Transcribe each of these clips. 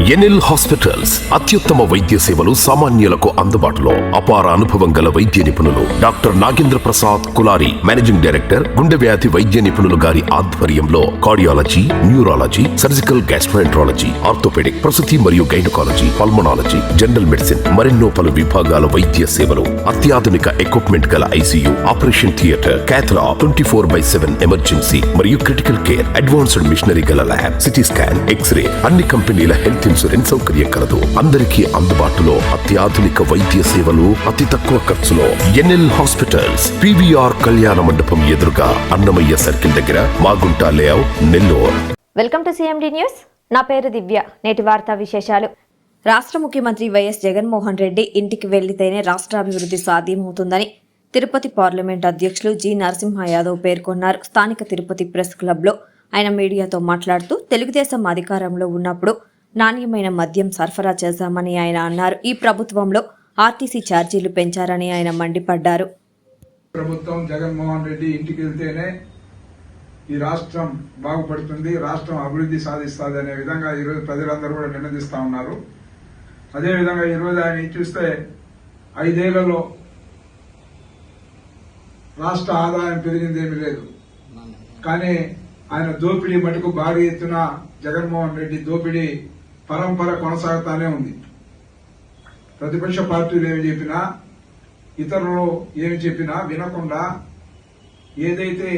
NL hospitals అత్యుత్తమ వైద్య సేవలు సామాన్యులకు అందుబాటులో. అపార అనుభవం గల వైద్య నిపుణులు doctor Nagendra Prasad Kulari, managing director, గుండె వ్యాధి వైద్య నిపుణులు గారి ఆధ్వర్యంలో cardiology, neurology, surgical gastroenterology, orthopaedic, ప్రసూతి మరియు గైనకాలజీ, పల్మనాలజీ, జనరల్ మెడిసిన్ మరెన్నో పలు విభాగాల వైద్య సేవలు. అత్యాధునిక ఎక్విప్మెంట్ గల ఐసీయూ, ఆపరేషన్ థియేటర్, క్యాథ్లా, 24/7 ఎమర్జెన్సీ మరియు క్రిటికల్ కేర్, అడ్వాన్స్డ్ మిషనరీ గల ల్యాబ్, సిటీ స్కాన్, ఎక్స్రే, అన్ని కంపెనీల హెల్త్ ఇన్సూరెన్స్ సౌకర్యం కలదు. అందరికీ అందుబాటులో అత్యాధునిక వైద్య సేవలు అతి తక్కువ ఖర్చులో. ఎన్ఎల్ హాస్పిటల్స్, పివిఆర్ కళ్యాణ మండపం ఎదురుగా, అన్నమయ్య సర్కిల్ దగ్గర, Magunta layout, Nellore. Welcome to CMD news. నా పేరు దివ్య. నేటి వార్తా విశేషాలు. రాష్ట్ర ముఖ్యమంత్రి వైఎస్ జగన్మోహన్ రెడ్డి ఇంటికి వెళ్లితేనే రాష్ట్రాభివృద్ధి సాధ్యమవుతుందని తిరుపతి పార్లమెంట్ అధ్యక్షులు జి నరసింహ యాదవ్ పేర్కొన్నారు. స్థానిక తిరుపతి ప్రెస్ క్లబ్లో ఆయన మీడియాతో మాట్లాడుతూ తెలుగుదేశం అధికారంలో ఉన్నప్పుడు నాణ్యమైన మద్యం సరఫరా చేశామని ఆయన అన్నారు. ఈ ప్రభుత్వంలో ఆర్టీసీ ఛార్జీలు పెంచారని ఆయన మండిపడ్డారు. ప్రభుత్వం జగన్మోహన్ రెడ్డి ఇంటికి వెళ్తేనే ఈ రాష్ట్రం బాగుపడుతుంది, రాష్ట్రం అభివృద్ధి సాధిస్తుంది అనే విధంగా ఈరోజు ప్రజలందరూ కూడా నినదిస్తా ఉన్నారు. అదేవిధంగా ఈరోజు ఆయన చూస్తే 5 ఏళ్లలో రాష్ట్ర ఆదాయం పెరిగిందేమీ లేదు. కానీ ఆయన దోపిడీ మటుకు భారీ ఎత్తున జగన్మోహన్ రెడ్డి దోపిడీ పరంపర కొనసాగుతానే ఉంది. ప్రతిపక్ష పార్టీలు ఏమి చెప్పినా, ఇతరులు ఏమి చెప్పినా వినకుండా ఏదైతే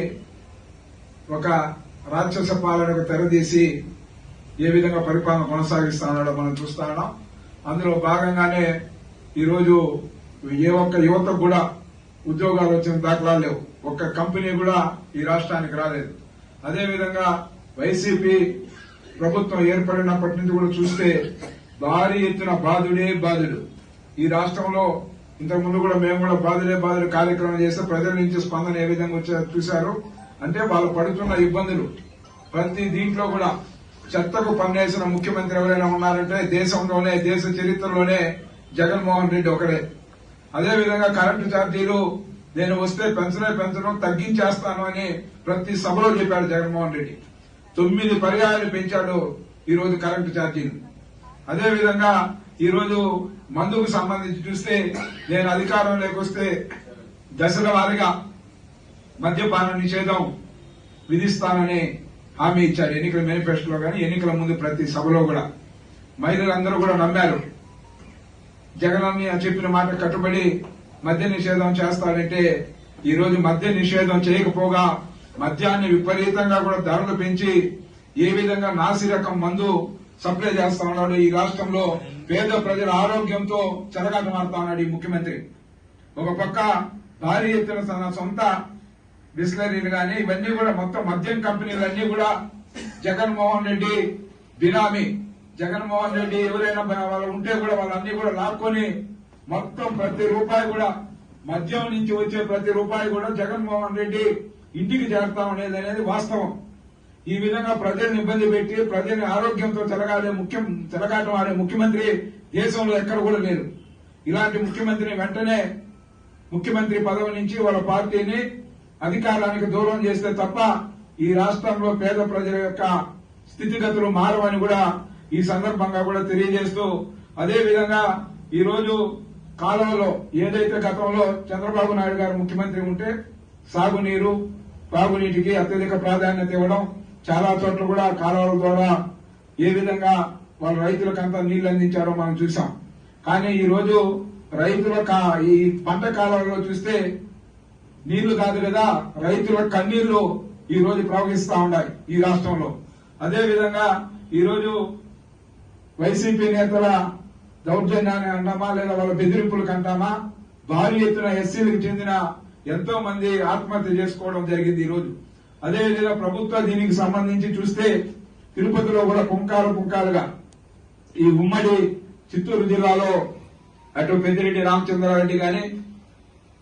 ఒక రాక్షస పాలనకు తెరదీసి ఏ విధంగా పరిపాలన కొనసాగిస్తా ఉన్నాడో మనం చూస్తా ఉన్నాం. అందులో భాగంగానే ఈరోజు ఏ ఒక్క యువతకు కూడా ఉద్యోగాలు వచ్చిన దాఖలాలు లేవు. ఒక్క కంపెనీ కూడా ఈ రాష్ట్రానికి రాలేదు. అదేవిధంగా వైసీపీ ప్రభుత్వం ఏర్పడినప్పటి నుంచి కూడా చూస్తే భారీ ఎత్తున బాధుడే బాధుడు. ఈ రాష్ట్రంలో ఇంతకుముందు కూడా మేము కూడా బాధుడే బాధుడు కార్యక్రమం చేస్తే ప్రజల నుంచి స్పందన ఏ విధంగా వచ్చారో చూశారు. అంటే వాళ్ళు పడుతున్న ఇబ్బందులు ప్రతి దీంట్లో కూడా చెత్తకు పన్నేసిన ముఖ్యమంత్రి ఎవరైనా ఉన్నారంటే దేశంలోనే, దేశ చరిత్రలోనే జగన్మోహన్ రెడ్డి ఒకడే. అదేవిధంగా కరెంటు ఛార్జీలు నేను వస్తే పెంచడం తగ్గించేస్తాను అని ప్రతి సభలో చెప్పాడు జగన్మోహన్ రెడ్డి. 9 పర్యాయాలు పెంచాడు ఈరోజు కరెంటు ఛార్జీలు. అదేవిధంగా ఈరోజు మందుకు సంబంధించి చూస్తే నేను అధికారంలోకి వస్తే దశల వారీగా మద్యపాన నిషేధం విధిస్తానని హామీ ఇచ్చారు ఎన్నికల మేనిఫెస్టోలో కానీ, ఎన్నికల ముందు ప్రతి సభలో కూడా. మహిళలందరూ కూడా నమ్మారు. జగన్ చెప్పిన మాట కట్టుబడి మద్య నిషేధం చేస్తాడంటే ఈరోజు మద్య నిషేధం చేయకపోగా మద్యాన్ని విపరీతంగా కూడా ధరలు పెంచి ఏ విధంగా నాసిరకం మందు సప్లై చేస్తా ఉన్నాడు. ఈ రాష్ట్రంలో పేద ప్రజల ఆరోగ్యంతో చెలగాటమాడుతా ఉన్నాడు ఈ ముఖ్యమంత్రి. ఒక పక్క భారీ ఎత్తున తన సొంత బిస్లరీలు గానీ ఇవన్నీ కూడా మొత్తం మద్యం కంపెనీలన్నీ కూడా జగన్మోహన్ రెడ్డి బినామీ. జగన్మోహన్ రెడ్డి ఎవరైనా వాళ్ళు ఉంటే కూడా వాళ్ళన్నీ కూడా లాక్కొని మొత్తం ప్రతి రూపాయి కూడా మద్యం నుంచి వచ్చే ప్రతి రూపాయి కూడా జగన్మోహన్ రెడ్డి ఇంటికి చేరుతా అనేది వాస్తవం. ఈ విధంగా ప్రజల్ని ఇబ్బంది పెట్టి ప్రజల్ని ఆరోగ్యంతో చెలగాటం ఆడే ముఖ్యమంత్రి దేశంలో ఎక్కడ కూడా లేరు. ఇలాంటి ముఖ్యమంత్రిని వెంటనే ముఖ్యమంత్రి పదవి నుంచి వాళ్ళ పార్టీని అధికారానికి దూరం చేస్తే తప్ప ఈ రాష్ట్రంలో పేద ప్రజల యొక్క స్థితిగతులు మారవని కూడా ఈ సందర్భంగా కూడా తెలియజేస్తూ, అదేవిధంగా ఈరోజు కాలువలో ఏదైతే గతంలో చంద్రబాబు నాయుడు గారు ముఖ్యమంత్రి ఉంటే సాగునీరు, తాగునీటికి అత్యధిక ప్రాధాన్యత ఇవ్వడం, చాలా చోట్ల కూడా కాలువల ద్వారా ఏ విధంగా వాళ్ళ రైతులకంతా నీళ్లు అందించారో మనం చూసాం. కానీ ఈ రోజు రైతుల ఈ పంట కాలువలో చూస్తే నీళ్లు కాదు కదా, రైతుల కన్నీళ్లు ఈ రోజు ప్రవహిస్తా ఉన్నాయి ఈ రాష్ట్రంలో. అదేవిధంగా ఈరోజు వైసీపీ నేతల దౌర్జన్యాన్ని అంటామా లేదా వాళ్ళ బెదిరింపులకు అంటామా, భారీ ఎత్తున ఎస్సీలకు చెందిన ఎంతో మంది ఆత్మహత్య చేసుకోవడం జరిగింది ఈ రోజు. అదేవిధంగా ప్రభుత్వ దీనికి సంబంధించి చూస్తే తిరుపతిలో కూడా పుంకాలుగా ఈ ఉమ్మడి చిత్తూరు జిల్లాలో అటు పెద్దిరెడ్డి రామచంద్రారెడ్డి గాని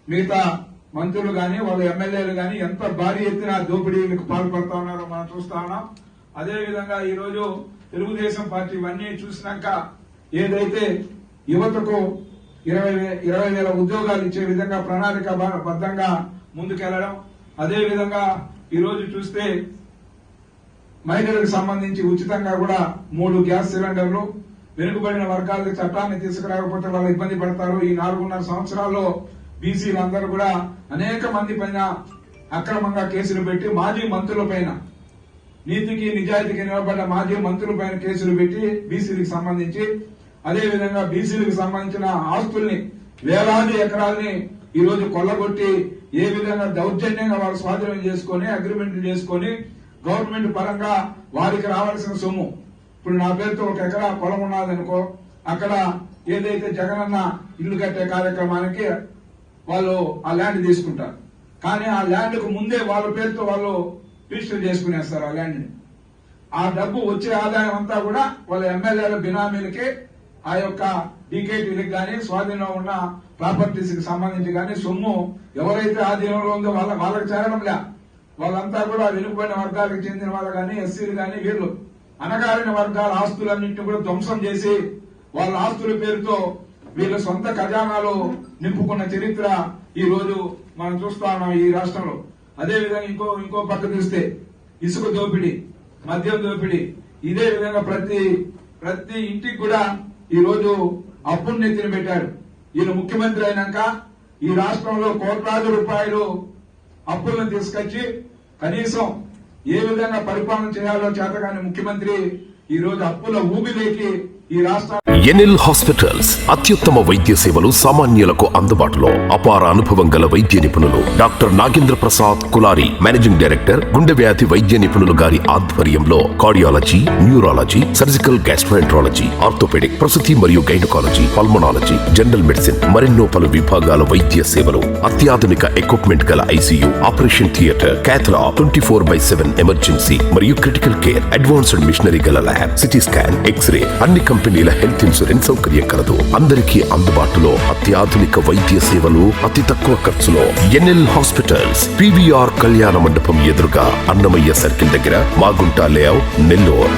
మిగతా మంత్రులు గాని వాళ్ళ ఎమ్మెల్యేలు గాని ఎంత భారీ ఎత్తున దోపిడీలకు పాల్పడతా ఉన్నారో మనం చూస్తా ఉన్నాం. అదేవిధంగా ఈ రోజు తెలుగుదేశం పార్టీ ఇవన్నీ చూసినాక ఏదైతే యువతకు 20,000 ఉద్యోగాలు ఇచ్చే విధంగా ప్రణాళికాబద్ధంగా ముందుకెళ్లడం, అదేవిధంగా ఈ రోజు చూస్తే మహిళలకు సంబంధించి ఉచితంగా కూడా 3 గ్యాస్ సిలిండర్లు, వెనుకబడిన వర్గాలకు చట్టాన్ని తీసుకురాకపోతే వాళ్ళు ఇబ్బంది పడతారు. ఈ 4.5 సంవత్సరాల్లో బీసీలందరూ కూడా అనేక మంది పైన అక్రమంగా కేసులు పెట్టి, మాజీ మంత్రుల పైన, నీతికి నిజాయితీకి నిలబడ్డ మాజీ మంత్రుల పైన కేసులు పెట్టి బీసీలకు సంబంధించి, అదేవిధంగా బీసీలకు సంబంధించిన ఆస్తుల్ని, వేలాది ఎకరాల్ని ఈ రోజు కొల్లగొట్టి ఏ విధంగా దౌర్జన్యంగా వాళ్ళు స్వాధీనం చేసుకుని, అగ్రిమెంట్లు చేసుకుని, గవర్నమెంట్ పరంగా వారికి రావాల్సిన సొమ్ము, ఇప్పుడు నా పేరుతో 1 ఎకరా పొలం ఉన్నదనుకో, అక్కడ ఏదైతే జగనన్న ఇల్లు కట్టే కార్యక్రమానికి వాళ్ళు ఆ ల్యాండ్ తీసుకుంటారు. కానీ ఆ ల్యాండ్ కు ముందే వాళ్ళ పేరుతో వాళ్ళు రిజిస్టర్ చేసుకునేస్తారు ఆ ల్యాండ్ ని. ఆ డబ్బు వచ్చే ఆదాయం అంతా కూడా వాళ్ళ ఎమ్మెల్యేల బినామీలకి, ఆ యొక్క డీకేటీలకు గానీ, స్వాధీనంలో ఉన్న ప్రాపర్టీస్ కి సంబంధించి గానీ సొమ్ము ఎవరైతే ఆధీనంలో ఉందో వాళ్ళకి చేరడంలే. వాళ్ళంతా కూడా వెనుకబడిన వర్గాలకు చెందిన వాళ్ళు గానీ, ఎస్సీలు గానీ, వీళ్ళు అనగారిన వర్గాల ఆస్తులన్నింటినీ కూడా ధ్వంసం చేసి వాళ్ళ ఆస్తుల పేరుతో వీళ్ళ సొంత ఖజానాలు నింపుకున్న చరిత్ర ఈ రోజు మనం చూస్తా ఉన్నాం ఈ రాష్ట్రంలో. అదేవిధంగా ఇంకో పక్క చూస్తే ఇసుక దోపిడీ, మద్యం దోపిడీ, ఇదే విధంగా ప్రతి ఇంటికి కూడా ఈ రోజు అప్పులు నెత్తిన పెట్టారు. ఈయన ముఖ్యమంత్రి అయినాక ఈ రాష్ట్రంలో కోట్లాది రూపాయలు అప్పులను తీసుకొచ్చి కనీసం ఏ విధంగా పరిపాలన చేయాలో చేతగాని ముఖ్యమంత్రి ఈ రోజు అప్పుల ఊబిలోకి ఈ రాష్ట్ర ఎన్ఎల్ హాస్పిటల్స్ అత్యుత్తమ వైద్య సేవలు సామాన్యులకు అందుబాటులో. అపార అనుభవం గల వైద్య నిపుణులు doctor Nagendra Prasad Kulari, managing director, గుండె వ్యాధి వైద్య నిపుణులు గారి ఆధ్వర్యంలో cardiology, neurology, surgical gastroenterology, orthopaedic, ప్రసూతి మరియు గైనకాలజీ, పల్మనాలజీ, జనరల్ మెడిసిన్, మరెన్నో పలు విభాగాల వైద్య సేవలు, అత్యాధునిక ఎక్విప్మెంట్ గల ఐసీయూ, ఆపరేషన్ థియేటర్, క్యాథ్లా, 24/7 ఎమర్జెన్సీ మరియు క్రిటికల్ కేర్, అడ్వాన్స్డ్ మిషనరీ గల ల్యాబ్, సిటీ స్కాన్, ఎక్స్రే, అన్ని కంపెనీల హెల్త్ ఇన్సూరెన్స్ సౌకర్యం కలదు. అందరికీ అందుబాటులో అత్యాధునిక వైద్య సేవలు అతి తక్కువ ఖర్చులో. ఎన్ఎల్ హాస్పిటల్స్, పివిఆర్ కళ్యాణ మండపం ఎదురుగా, అన్నమయ్య సర్కిల్ దగ్గర, మాగుంట లేఅవుట్, నెల్లూరు.